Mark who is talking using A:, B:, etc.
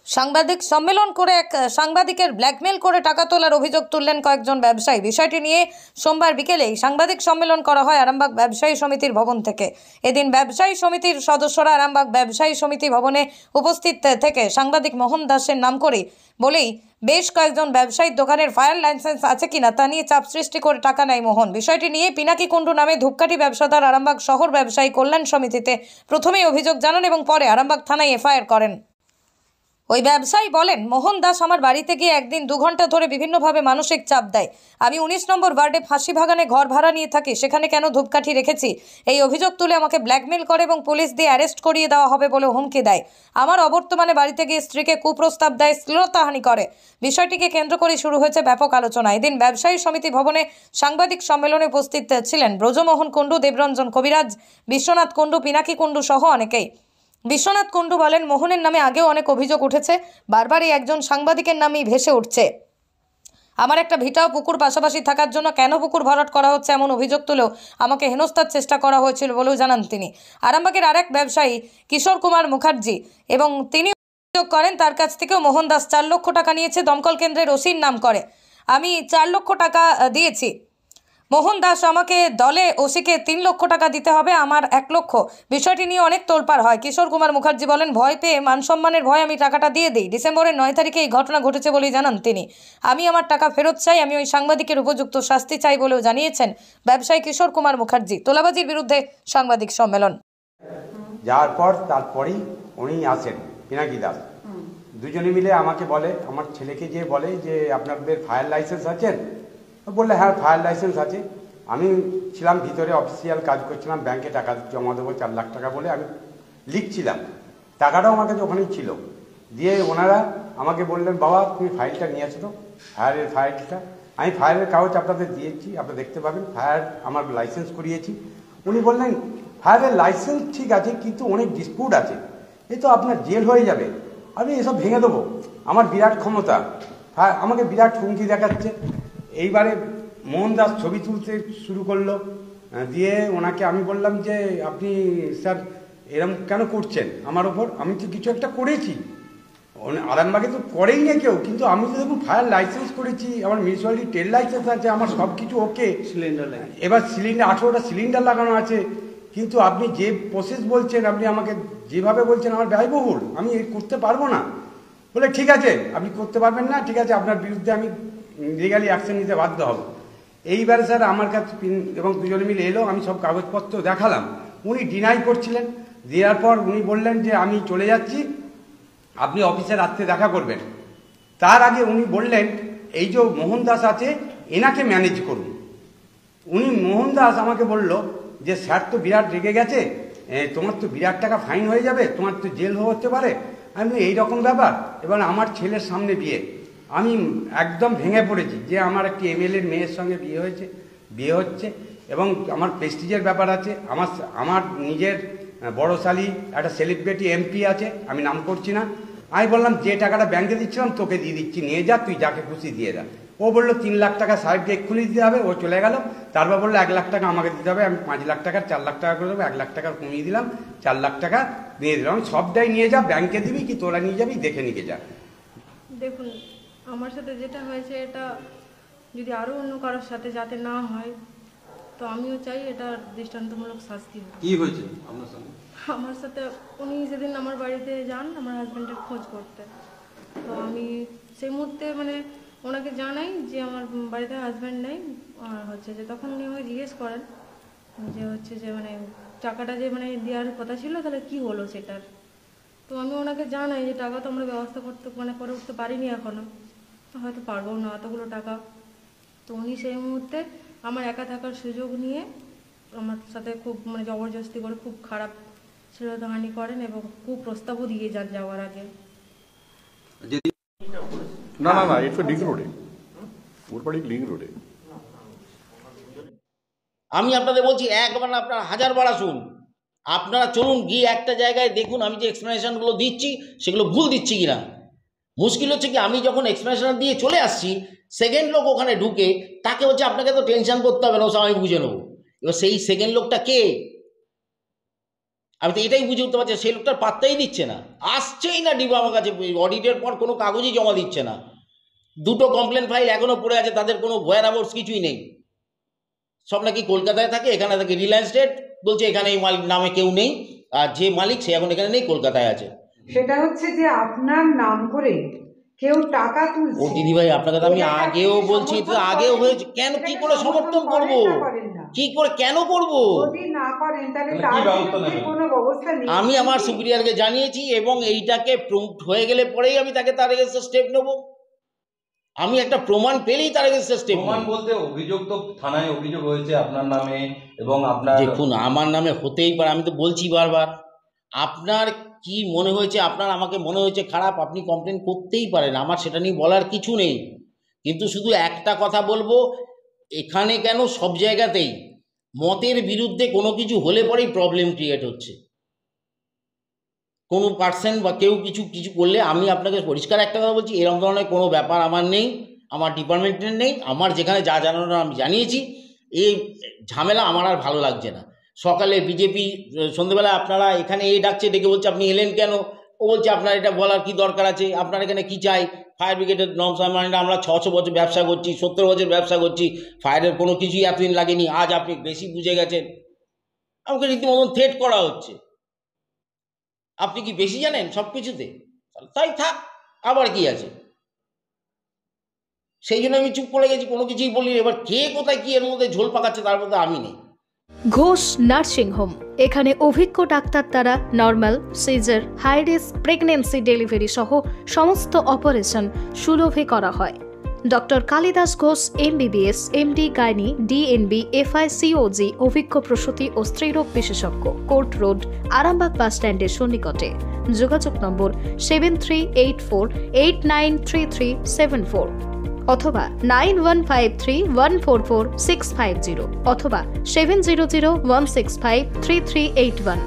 A: সাংবাদিক সম্মেলন করে এক সাংবাদিকের ব্ল্যাকমেল করে টাকা তোলার অভিযোগ তুললেন কয়েকজন ব্যবসায়ী। বিষয়টি নিয়ে সোমবার বিকেলেই সাংবাদিক সম্মেলন করা হয় আরামবাগ ব্যবসায়ী সমিতির ভবন থেকে। এদিন ব্যবসায়ী সমিতির সদস্যরা আরামবাগ ব্যবসায়ী সমিতি ভবনে উপস্থিত থেকে সাংবাদিক মোহন দাসের নাম করে বলেই বেশ কয়েকজন ব্যবসায়ীর দোকানের ফায়ার লাইসেন্স আছে কিনা তা নিয়ে চাপ সৃষ্টি করে টাকা নেয় মোহন। বিষয়টি নিয়ে পিনাকি কুণ্ডু নামে ধূপকাঠি ব্যবসাদার আরামবাগ শহর ব্যবসায়ী কল্যাণ সমিতিতে প্রথমেই অভিযোগ জানান এবং পরে আরামবাগ থানায় এফআইআর করেন। ওই ব্যবসায়ী বলেন, মোহন দাস আমার বাড়িতে গিয়ে একদিন 2 ঘন্টা ধরে বিভিন্নভাবে মানসিক চাপ দেয়। আমি 19 নম্বর ওয়ার্ডে ফাঁসি বাগানে ঘর ভাড়া নিয়ে থাকি, সেখানে কেন ধূপকাঠি রেখেছি এই অভিযোগ তুলে আমাকে ব্ল্যাকমেল করে এবং পুলিশ দিয়ে অ্যারেস্ট করিয়ে দেওয়া হবে বলে হুমকি দেয়। আমার অবর্তমানে বাড়িতে গিয়ে স্ত্রীকে কুপ্রস্তাব দেয়, শ্লীলতাহানি করে। বিষয়টিকে কেন্দ্র করে শুরু হয়েছে ব্যাপক আলোচনা। এদিন ব্যবসায়ী সমিতি ভবনে সাংবাদিক সম্মেলনে উপস্থিত ছিলেন ব্রজমোহন কুণ্ডু, দেবরঞ্জন কবিরাজ, বিশ্বনাথ কুণ্ডু, পিনাকি কুণ্ডু সহ অনেকেই। বিশ্বনাথ কুণ্ডু বলেন, মোহনের নামে আগেও অনেক অভিযোগ উঠেছে, বারবারই একজন সাংবাদিকের নামই ভেসে উঠছে। আমার একটা ভিটা ও পুকুর পাশাপাশি থাকার জন্য কেন পুকুর ভরাট করা হচ্ছে এমন অভিযোগ তুলেও আমাকে হেনস্থার চেষ্টা করা হয়েছিল বলেও জানান তিনি। আরামবাগের আরেক ব্যবসায়ী কিশোর কুমার মুখার্জি এবং তিনি অভিযোগ করেন তার কাছ থেকেও মোহন দাস 4 লক্ষ টাকা নিয়েছে দমকল কেন্দ্রের ওসির নাম করে। আমি 4 লক্ষ টাকা দিয়েছি, মোহন দাস আমাকে দলে ওসিকে 3 লক্ষ টাকা দিতে হবে, আমার 1 লক্ষ। বিষয়টি নিয়ে অনেক তোলপাড় হয়। কিশোর কুমার মুখার্জি বলেন, ভয় পেয়ে মানসম্মানের ভয় আমি টাকাটা দিয়ে দিই। ডিসেম্বরের 9 তারিখে এই ঘটনা ঘটেছে বলেই জানান তিনি। আমি আমার টাকা ফেরত চাই, আমি ওই সাংবাদিকের উপযুক্ত শাস্তি চাই বলেও জানিয়েছেন ব্যবসায়ী কিশোর কুমার মুখার্জি। তোলাবাজির বিরুদ্ধে সাংবাদিক সম্মেলন।
B: যাওয়ার পর তারপরেই উনি আসেন পিনাকি দাস, দুজনে মিলে আমাকে বলে, আমার ছেলেকে যে বলে যে আপনাদের ফায়ার লাইসেন্স আছেন? বললে হ্যাঁ ফায়ার লাইসেন্স আছে। আমি ছিলাম ভিতরে, অফিসিয়াল কাজ করছিলাম, ব্যাংকে টাকা জমা দেবো 4 লাখ টাকা বলে আমি লিখছিলাম। টাকাটাও আমার কাছে ওখানেই ছিল। দিয়ে ওনারা আমাকে বললেন, বাবা তুমি ফাইলটা নিয়ে আসো তো, ফায়ারের ফাইলটা। আমি ফায়ারের কাগজ আপনাদের দিয়েছি, আপনারা দেখতে পাবেন, ফায়ার আমার লাইসেন্স করিয়েছি। উনি বললেন, ফায়ারের লাইসেন্স ঠিক আছে কিন্তু অনেক ডিসপিউট আছে, এই তো আপনার জেল হয়ে যাবে, আমি এসব ভেঙে দেবো, আমার বিরাট ক্ষমতা। হ্যাঁ, আমাকে বিরাট হুমকি দেখাচ্ছে। এইবারে মোহন দাস ছবি তুলতে শুরু করলো। দিয়ে ওনাকে আমি বললাম যে আপনি স্যার এরম কেন করছেন আমার ওপর? আমি তো কিছু একটা করেছি, আরামবাগে তো করেই না কেউ, কিন্তু আমি তো দেখুন ফায়ার লাইসেন্স করেছি, আমার মিউনিসিপ্যালিটি ট্রেড লাইসেন্স আছে, আমার সব কিছু ওকে। সিলিন্ডার এবার সিলিন্ডার 18টা সিলিন্ডার লাগানো আছে, কিন্তু আপনি যে প্রসেস বলছেন, আপনি আমাকে যেভাবে বলছেন আমার ব্যয়বহুল, আমি করতে পারবো না। বলে ঠিক আছে আপনি করতে পারবেন না, ঠিক আছে আপনার বিরুদ্ধে আমি লিগালি অ্যাকশন নিতে বাধ্য হব। এইবারে স্যার আমার কাছে এবং দুজনে মিলে এলো, আমি সব কাগজপত্র দেখালাম, উনি ডিনাই করছিলেন। দেওয়ার পর উনি বললেন যে আমি চলে যাচ্ছি, আপনি অফিসে রাত্রে দেখা করবেন। তার আগে উনি বললেন, এই যে মোহন দাস আছে এনাকে ম্যানেজ করুন। উনি মোহন দাস আমাকে বলল যে স্যার তো বিরাট রেগে গেছে, তোমার তো বিরাট টাকা ফাইন হয়ে যাবে, তোমার তো জেল হতে পারে। আমি এইরকম ব্যাপার। এবার আমার ছেলের সামনে বিয়ে, আমি একদম ভেঙে পড়েছি যে আমার একটি এমএলএর মেয়ের সঙ্গে বিয়ে হচ্ছে এবং আমার প্রেস্টিজের ব্যাপার আছে। আমার নিজের বড় শালি একটা সেলিব্রিটি এমপি আছে, আমি নাম করছি না। আমি বললাম যে টাকাটা ব্যাংকে দিচ্ছিলাম তোকে দিয়ে দিচ্ছি, নিয়ে যা, তুই যাকে খুশি দিয়ে দা। ও বললো 3 লাখ টাকা সাহেবকে এক্ষুনি দিতে হবে, ও চলে গেল। তারপর বললো 1 লাখ টাকা আমাকে দিতে হবে, আমি 5 লাখ টাকার 4 লাখ টাকা করে দেবো, 1 লাখ টাকা কমিয়ে দিলাম, 4 লাখ টাকা দিয়ে দিলাম। আমি সবটাই নিয়ে যা, ব্যাংকে দিবি কি তোরা নিয়ে যাবি দেখে নিয়ে যা।
C: দেখুন আমার সাথে যেটা হয়েছে এটা যদি আরও অন্য কারোর সাথে যাতে না হয়, তো আমিও চাই এটা দৃষ্টান্তমূলক শাস্তি হোক।
D: কি হয়েছে আপনার সঙ্গে?
C: আমার সাথে উনি সেদিন আমার বাড়িতে যান আমার হাজব্যান্ডের খোঁজ করতে, তো আমি সেই মুহূর্তে মানে ওনাকে জানাই যে আমার বাড়িতে হাজব্যান্ড নেই। আর হচ্ছে যে তখন উনি আমাকে জিজ্ঞেস করেন যে হচ্ছে যে মানে টাকাটা যে মানে দেওয়ার কথা ছিল তাহলে কি হলো সেটার। তো আমি ওনাকে জানাই যে টাকা তো আমরা ব্যবস্থা করে উঠতে পারিনি এখনও, হয়তো পারবো না এতগুলো টাকা। তো উনি সেই মুহূর্তে আমার একা থাকার সুযোগ নিয়ে আমার সাথে খুব মানে জবরদস্তি করে খুব খারাপ শ্লীলতাহানি করেন এবং খুব প্রস্তাবও দিয়ে যান যাওয়ার আগে।
E: না না না, এটা লিংক রোডে, ওরপাড়ি লিংক রোডে।
F: আমি আপনাদের বলছি, একবার না আপনারা 1000 বার আসুন, আপনারা চলুন গিয়ে একটা জায়গায় দেখুন আমি যে এক্সপ্লেনেশনগুলো দিচ্ছি সেগুলো ভুল দিচ্ছি কিনা। মুশকিল হচ্ছে কি, আমি যখন এক্সপ্লেনেশন দিয়ে চলে আসছি, সেকেন্ড লোক ওখানে ঢুকে তাকে হচ্ছে আপনাকে তো টেনশন করতে হবে না, ওসব আমি বুঝে নেবো। এবার সেই সেকেন্ড লোকটা কে? আমি তো এটাই বুঝে উঠতে পারছি সেই লোকটার পাত্তাই দিচ্ছে না, আসছেই না ডিবো আমার কাছে, অডিটের পর কোনো কাগজই জমা দিচ্ছে না। 2টো কমপ্লেন ফাইল এখনও পড়ে আছে, তাদের কোনো ভয়ারাবোর্স কিছুই নেই। সব নাকি কলকাতায় থাকে, এখানে থাকে রিলায়েন্স ট্রেড, বলছে এখানে এই মালিক নামে কেউ নেই, আর যে মালিক সে এখন এখানে নেই, কলকাতায় আছে।
D: সেটা হচ্ছে যে আপনার নাম করে কেউ টাকা
F: ও
D: তুলছে।
F: দিদিভাই আপনাকে তো আমি আগেও বলছি, তো আগেও হয়েছে, কেন কি করে সমর্থন করব, কি করে কেন করব?
D: যদি না করেন তাহলে তার বিরুদ্ধে কোনো ব্যবস্থা নেই।
F: আমি আমার সুপিরিয়রকে জানিয়েছি এবং এইটাকে প্রুভড হয়ে গেলে পরেই আমি তাকে তার এগেইনস্টে স্টেপ নেব। আমি একটা প্রমাণ পেলেই তার এগেইনস্টে স্টেপ নেব।
G: প্রমাণ বলতে অভিযোগ তো থানায় অভিযোগ হয়েছে আপনার নামে এবং আপনার।
F: দেখুন আমার নামে হতেই পারে, আমি তো বলছি বারবার, আপনার কি মনে হয়েছে, আপনার আমাকে মনে হয়েছে খারাপ, আপনি কমপ্লেন করতেই পারেন, আমার সেটা নিয়ে বলার কিছু নেই। কিন্তু শুধু একটা কথা বলবো, এখানে কেন সব জায়গাতেই মতের বিরুদ্ধে কোনো কিছু হলে পরেই প্রবলেম ক্রিয়েট হচ্ছে। কোনো পার্সন বা কেউ কিছু করলে, আমি আপনাকে পরিষ্কার একটা কথা বলছি, এরকম ধরনের কোনো ব্যাপার আমার নেই, আমার ডিপার্টমেন্টের নেই। আমার যেখানে যা জানানোর আমি জানিয়েছি। এই ঝামেলা আমার আর ভালো লাগছে না। সকালে বিজেপি, সন্ধ্যেবেলা আপনারা এখানে ডাকছে, ডেকে বলছে আপনি এলেন কেন? ও বলছে আপনার এটা বলার কি দরকার আছে, আপনার এখানে কি চাই? ফায়ার ব্রিগেডের নর্মস মানে আমরা 600 বছর ব্যবসা করছি, 70 বছর ব্যবসা করছি, ফায়ারের কোনো কিছুই এতদিন লাগেনি, আজ আপনি বেশি বুঝে গেছেন। আমাকে রীতিমতন থ্রেট করা হচ্ছে, আপনি কি বেশি জানেন সব কিছুতে? তাই থাক, আবার কি আছে? সেই জন্য আমি চুপ করে গেছি, কোনো কিছুই বলি। এবার কে কোথায় কি এর মধ্যে ঝোল পাকাচ্ছে তার মধ্যে আমি নেই।
H: ঘোষ নার্সিং হোম, এখানে অভিজ্ঞ ডাক্তার দ্বারা normal, caesar, high risk pregnancy, delivery সহ সমস্ত অপারেশন সুলভে করা হয়। Doctor Kalidas Ghosh MBBS, MD gynae, DNB, FICOG, অভিজ্ঞ প্রসূতি ও স্ত্রীরোগ বিশেষজ্ঞ, কোর্ট রোড, আরামবাগ বাস স্ট্যান্ডের সন্নিকটে। যোগাযোগ নম্বর 7384893374 অথবা 9153144650 অথবা 7001653381।